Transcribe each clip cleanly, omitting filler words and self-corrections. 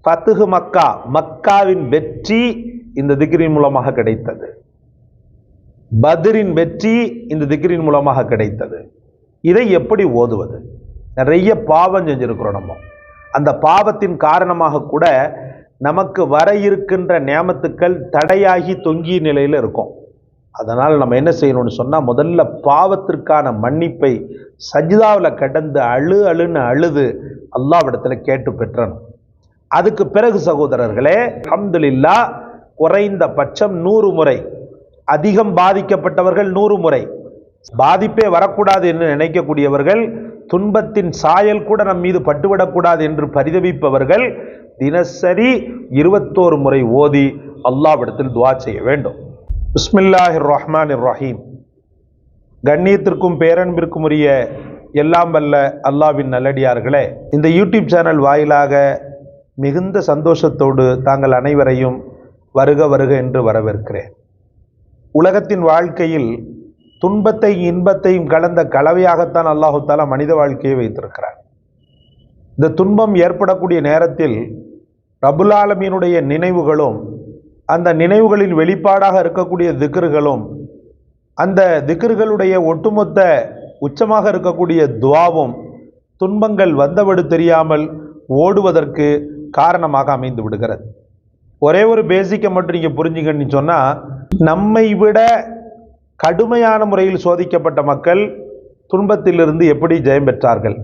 ஃபத்ஹு மக்கா, மக்காவின் வெற்றி இந்த திக்ரின் மூலமாக கிடைத்தது. பத்ரின் வெற்றி இந்த திக்ரின் மூலமாக கிடைத்தது. இதை எப்படி ஓதுவது? நிறைய பாவம் செஞ்சிருக்கிறோம் நம்ம. அந்த பாவத்தின் காரணமாக கூட நமக்கு வர இருக்கின்ற நியாமத்துக்கள் தடையாகி தொங்கிய நிலையில் இருக்கும். அதனால் நம்ம என்ன செய்யணும்னு சொன்னால், முதல்ல பாவத்திற்கான மன்னிப்பை சஜ்தாவில் கடந்து அழுன்னு அழுது அல்லாஹ்விடத்தில் கேட்டு பெற்றணும். அதுக்கு பிறகு சகோதரர்களே, அல்ஹம்துலில்லாஹ், குறைந்த பட்சம் 100 முறை, அதிகம் பாதிக்கப்பட்டவர்கள் 100 முறை, பாதிப்பே வரக்கூடாது என்று நினைக்கக்கூடியவர்கள், துன்பத்தின் சாயல் கூட நம் மீது பட்டுவிடக்கூடாது என்று பரிதவிப்பவர்கள் தினசரி 21 முறை ஓதி அல்லாஹ்விடத்தில் துஆ செய்ய வேண்டும். பிஸ்மில்லாஹிர் ரஹ்மானிர் ரஹீம். கண்ணியத்திற்கும் பேரன்பிற்கும் உரிய எல்லாம் வல்ல அல்லாஹ்வின் நல்லடியார்களே, இந்த யூடியூப் சேனல் வாயிலாக மிகுந்த சந்தோஷத்தோடு தாங்கள் அனைவரையும் வருக வருக என்று வரவேற்கிறேன். உலகத்தின் வாழ்க்கையில் துன்பத்தையும் இன்பத்தையும் கலந்த கலவையாகத்தான் அல்லாஹு தஆலா மனித வாழ்க்கையை வைத்திருக்கிறார். இந்த துன்பம் ஏற்படக்கூடிய நேரத்தில் ரப்புல் ஆலமீனுடைய நினைவுகளும், அந்த நினைவுகளின் வெளிப்பாடாக இருக்கக்கூடிய திக்ர்களும், அந்த திக்ர்களுடைய ஒட்டுமொத்த உச்சமாக இருக்கக்கூடிய துஆவும் துன்பங்கள் வந்தவடு தெரியாமல் ஓடுவதற்கு காரணமாக அமைந்து விடுகிறது. ஒரே ஒரு பேசிக்கை மட்டும் நீங்கள் புரிஞ்சுக்கன்னு சொன்னால், நம்மை விட கடுமையான முறையில் சோதிக்கப்பட்ட மக்கள் துன்பத்திலிருந்து எப்படி ஜெயம் பெற்றார்கள்?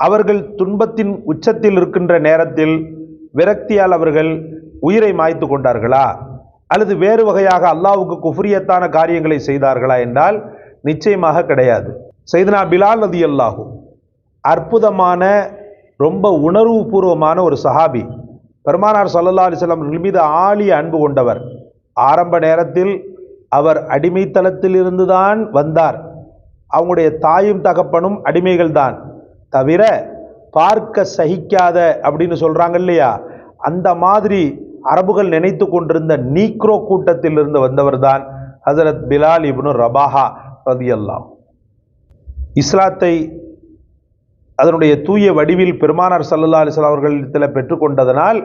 அவர்கள் துன்பத்தின் உச்சத்தில் இருக்கின்ற நேரத்தில் விரக்தியால் அவர்கள் உயிரை மாய்த்து கொண்டார்களா, அல்லது வேறு வகையாக அல்லாஹ்வுக்கு குஃப்ரியத்தான காரியங்களை செய்தார்களா என்றால் நிச்சயமாக கிடையாது. சையதுனா பிலால் ரலியல்லாஹு, அற்புதமான ரொம்ப உணர்வுபூர்வமான ஒரு சஹாபி, பெருமானார் ஸல்லல்லாஹு அலைஹி வஸல்லம் மீது ஆழிய அன்பு கொண்டவர். ஆரம்ப நேரத்தில் அவர் அடிமைத்தளத்தில் இருந்துதான் வந்தார். அவங்களுடைய தாயும் தகப்பனும் அடிமைகள் தான், தவிர பார்க்க சகிக்காத அப்படின்னு சொல்றாங்க இல்லையா, அந்த மாதிரி அரபுகள் நினைத்து கொண்டிருந்த நீக்ரோ கூட்டத்தில் இருந்து வந்தவர் தான் ஹஸரத் பிலால் இப்னு ரபாஹா ரலியல்லாஹு. இஸ்லாத்தை அதனுடைய தூய வடிவில் பெருமானார் ஸல்லல்லாஹு அலைஹி வஸல்லம் அவர்களிடத்தில் பெற்றுக்கொண்டதனால்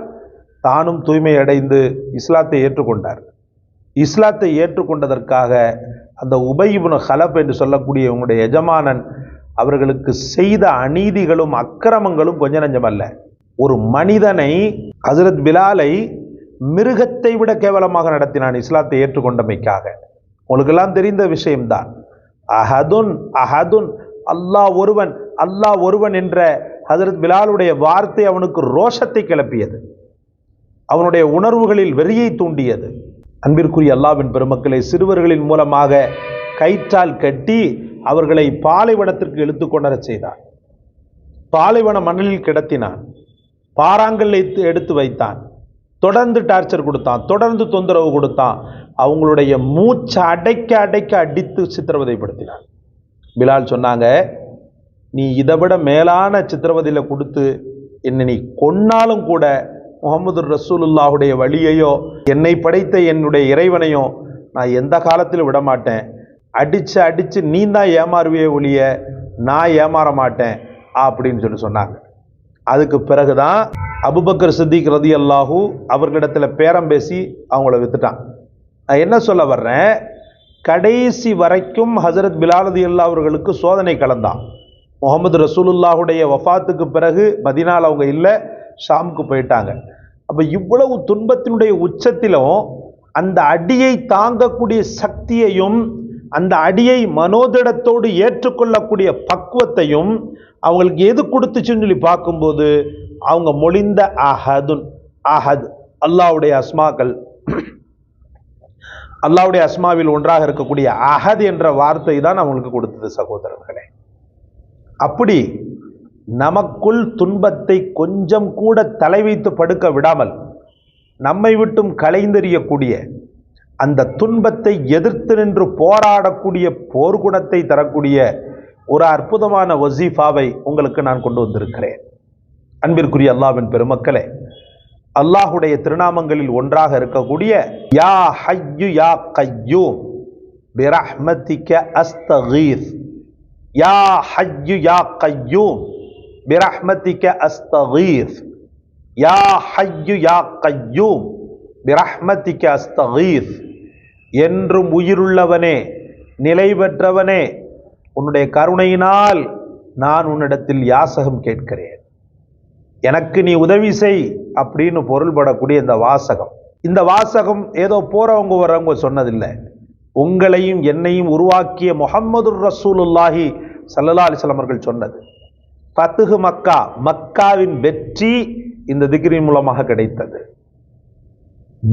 தானும் தூய்மை அடைந்து இஸ்லாத்தை ஏற்றுக்கொண்டார். இஸ்லாத்தை ஏற்றுக்கொண்டதற்காக அந்த உபை இப்னு ஹலப் என்று சொல்லக்கூடிய உங்களுடைய எஜமானன் அவர்களுக்கு செய்த அநீதிகளும் அக்கிரமங்களும் கொஞ்ச நஞ்சமல்ல. ஒரு மனிதனை, ஹஸரத் பிலாலை மிருகத்தை விட கேவலமாக நடத்தினான் இஸ்லாத்தை ஏற்றுக்கொண்டமைக்காக. உங்களுக்கெல்லாம் தெரிந்த விஷயம்தான். அஹதுன் அஹதுன், அல்லாஹ் ஒருவன், அல்லாஹ் ஒருவன் என்ற ஹஸரத் பிலாலுடைய வார்த்தை அவனுக்கு ரோஷத்தை கிளப்பியது, அவனுடைய உணர்வுகளில் வெறியை தூண்டியது. அன்பிற்குரிய அல்லாஹ்வின் பெருமக்களை, சிறுவர்களின் மூலமாக கயிற்றால் கட்டி அவர்களை பாலைவனத்திற்கு இழுத்து கொண்டர செய்தான். பாலைவன மணலில் கிடத்தினான், பாறாங்கல்லை எடுத்து வைத்தான், தொடர்ந்து டார்ச்சர் கொடுத்தான், தொடர்ந்து தொந்தரவு கொடுத்தான். அவங்களுடைய மூச்சை அடைக்க அடைக்க அடித்து சித்திரவதைப்படுத்தினான். பிலால் சொன்னாங்க, நீ இதை விட மேலான சித்திரவதையில் கொடுத்து என்னை நீ கொன்னாலும் கூட முஹம்மது ரசூலுல்லாஹுடைய வழியையோ என்னை படைத்த என்னுடைய இறைவனையோ நான் எந்த காலத்திலும் விட மாட்டேன். அடிச்சு அடிச்சு நீ தான் ஏமாறுவே ஒழிய நான் ஏமாற மாட்டேன் அப்படின்னு சொன்னாங்க. அதுக்கு பிறகுதான் அபூபக்கர் சித்திக் ரலியல்லாஹு அவர்களிடத்தில் பேரம் பேசி அவங்கள வித்துட்டான். நான் என்ன சொல்ல வர்றேன், கடைசி வரைக்கும் ஹஸரத் பிலால் ரலியல்லாஹு அவர்களுக்கு சோதனை கலந்தான். முஹம்மது ரசூலுல்லாஹுடைய வஃபாத்துக்கு பிறகு மதீனால அவங்க இல்லை, ஷாமுக்கு போயிட்டாங்க. அப்போ இவ்வளவு துன்பத்தினுடைய உச்சத்திலும் அந்த அடியை தாங்கக்கூடிய சக்தியையும், அந்த அடியை மனோதிடத்தோடு ஏற்றுக்கொள்ளக்கூடிய பக்குவத்தையும் அவங்களுக்கு எது கொடுத்துச்சுன்னு சொல்லி பார்க்கும்போது அவங்க மொழிந்த அஹதுன், அஹத், அல்லாஹ்வுடைய அஸ்மாக்கள், அல்லாஹ்வுடைய அஸ்மாவில் ஒன்றாக இருக்கக்கூடிய அஹத் என்ற வார்த்தை தான் அவங்களுக்கு கொடுத்தது சகோதரர்களே. அப்படி நமக்குள் துன்பத்தை கொஞ்சம் கூட தலை வைத்து படுக்க விடாமல் நம்மை விட்டும் களைந்தெறியக்கூடிய, அந்த துன்பத்தை எதிர்த்து நின்று போராடக்கூடிய போர்க்குணத்தை தரக்கூடிய ஒரு அற்புதமான வசீஃபாவை உங்களுக்கு நான் கொண்டு வந்திருக்கிறேன். அன்பிற்குரிய அல்லாஹ்வின் பெருமக்களே, அல்லாஹுடைய திருநாமங்களில் ஒன்றாக இருக்கக்கூடிய யா ஹய்யு யா கய்யூம் பிரஹ்மதிக அஸ்தகீஸ், யா ஹய்யு யா கய்யூம் பிரஹ்மதிக அஸ்தகீஸ், யா ஹய்யு யா கய்யூம் பிரஹ்மதிக அஸ்தகீஸ், என்றும் உயிருள்ளவனே நிலை பெற்றவனே உன்னுடைய கருணையினால் நான் உன்னிடத்தில் யாசகம் கேட்கிறேன், எனக்கு நீ உதவி செய் அப்படின்னு பொருள்படக்கூடிய இந்த வாசகம் ஏதோ போறவங்க வரவங்க சொன்னதில்லை. உங்களையும் என்னையும் உருவாக்கிய முஹம்மதுர் ரசூலுல்லாஹி ஸல்லல்லாஹு அலைஹி வஸல்லம் அவர்கள் சொன்னது. ஃபத்ஹு மக்கா, மக்காவின் வெற்றி இந்த திக்ரின் மூலமாக கிடைத்தது.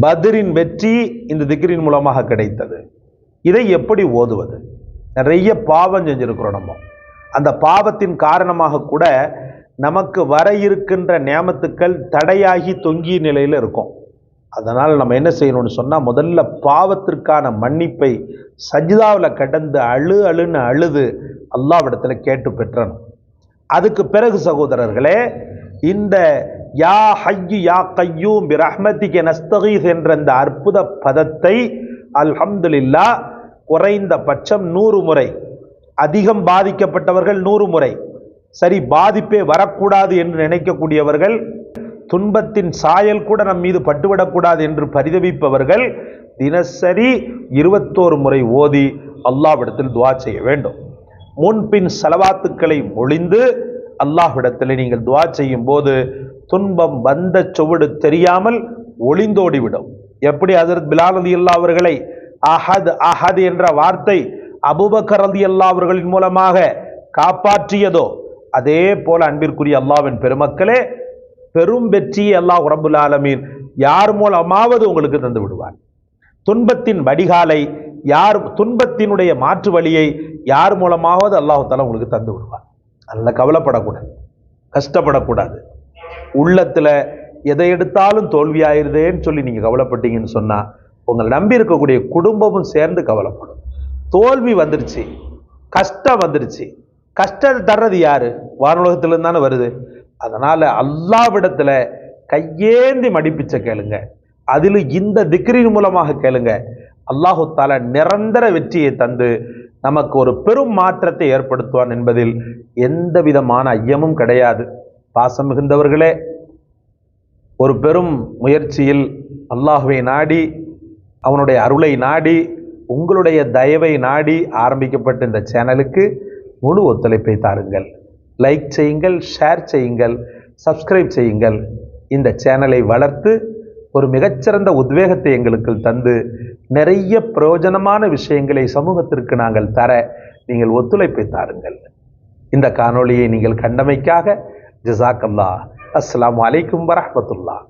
பத்ரின் வெற்றி இந்த திக்ரின் மூலமாக கிடைத்தது. இதை எப்படி ஓதுவது? நிறைய பாவம் செஞ்சிருக்கிறோம் நம்ம. அந்த பாவத்தின் காரணமாக கூட நமக்கு வர இருக்கின்ற நியாமத்துக்கள் தடையாகி தொங்கிய நிலையில் இருக்கும். அதனால் நம்ம என்ன செய்யணும்னு சொன்னால், முதல்ல பாவத்திற்கான மன்னிப்பை சஜ்தாவில் கடந்து அழுன்னு அழுது அல்லாஹ்விடத்தில் கேட்டு பெற்றணும். அதுக்கு பிறகு சகோதரர்களே, இந்த யா ஹய்யு யா கய்யூம் பிரஹ்மதிக நஸ்தகீஸ் என்ற இந்த அற்புத பதத்தை அல்ஹம்துலில்லாஹ் குறைந்தபட்சம் 100 முறை, அதிகம் பாதிக்கப்பட்டவர்கள் 100 முறை, சரி பாதிப்பே வரக்கூடாது என்று நினைக்கக்கூடியவர்கள், துன்பத்தின் சாயல் கூட நம் மீது பட்டுவிடக்கூடாது என்று பரிதவிப்பவர்கள் தினசரி 21 முறை ஓதி அல்லாஹ்விடத்தில் துஆ செய்ய வேண்டும். முன்பின் ஸலவாத்துக்களை மொழிந்து அல்லாஹ்விடத்தில் நீங்கள் துஆ செய்யும் போது துன்பம் வந்த சுவடு தெரியாமல் ஒளிந்தோடிவிடும். எப்படி ஹஜ்ரத் பிலால் ரலியல்லாஹு அவர்களை அஹத் அஹத் என்ற வார்த்தை அபூபக்கர் ரலியல்லாஹு அவர்களின் மூலமாக காப்பாற்றியதோ, அதே போல அன்பிற்குரிய அல்லாஹ்வின் பெருமக்களே, பெரும் வெற்றியை அல்லாஹ் ரப்புல் ஆலமீன் யார் மூலமாவது உங்களுக்கு தந்து விடுவார். துன்பத்தின் வடிகாலை யார், துன்பத்தினுடைய மாற்று வழியை யார் மூலமாவது அல்லாஹ் தஆலா உங்களுக்கு தந்து விடுவார். அதனால கவலைப்படக்கூடாது, கஷ்டப்படக்கூடாது. உள்ளத்துல எதை எடுத்தாலும் தோல்வியாயிருதேன்னு சொல்லி நீங்க கவலைப்பட்டீங்கன்னு சொன்னா, உங்களை நம்பி இருக்கக்கூடிய குடும்பமும் சேர்ந்து கவலைப்படும். தோல்வி வந்துருச்சு, கஷ்டம் வந்துருச்சு, கஷ்டத்தை தர்றது யாரு? வானுலகத்திலிருந்து தானே வருது. அதனால அல்லாஹ்விடத்துல கையேந்தி மடிப்பிச்ச கேளுங்க, அதிலும் இந்த திக்ரின் மூலமாக கேளுங்க. அல்லாஹு தஆலா நிரந்தர வெற்றியை தந்து நமக்கு ஒரு பெரும் மாற்றத்தை ஏற்படுத்துவான் என்பதில் எந்த விதமான ஐயமும் கிடையாது. பாசம் மிகுந்தவர்களே, ஒரு பெரும் முயற்சியில் அல்லாஹ்வை நாடி, அவனுடைய அருளை நாடி, உங்களுடைய தயவை நாடி ஆரம்பிக்கப்பட்ட இந்த சேனலுக்கு முழு ஒத்துழைப்பை தாருங்கள். லைக் செய்யுங்கள், ஷேர் செய்யுங்கள், சப்ஸ்கிரைப் செய்யுங்கள். இந்த சேனலை வளர்த்து ஒரு மிகச்சிறந்த உத்வேகத்தை எங்களுக்கு தந்து நிறைய பிரயோஜனமான விஷயங்களை சமூகத்திற்கு நாங்கள் தர நீங்கள் ஒத்துழைப்பை தாருங்கள். இந்த காணொளியை நீங்கள் கண்டமைக்காக ஜஸாக்கல்லாஹ். அஸ்ஸலாமு அலைக்கும் வரஹ்மத்துல்லாஹ்.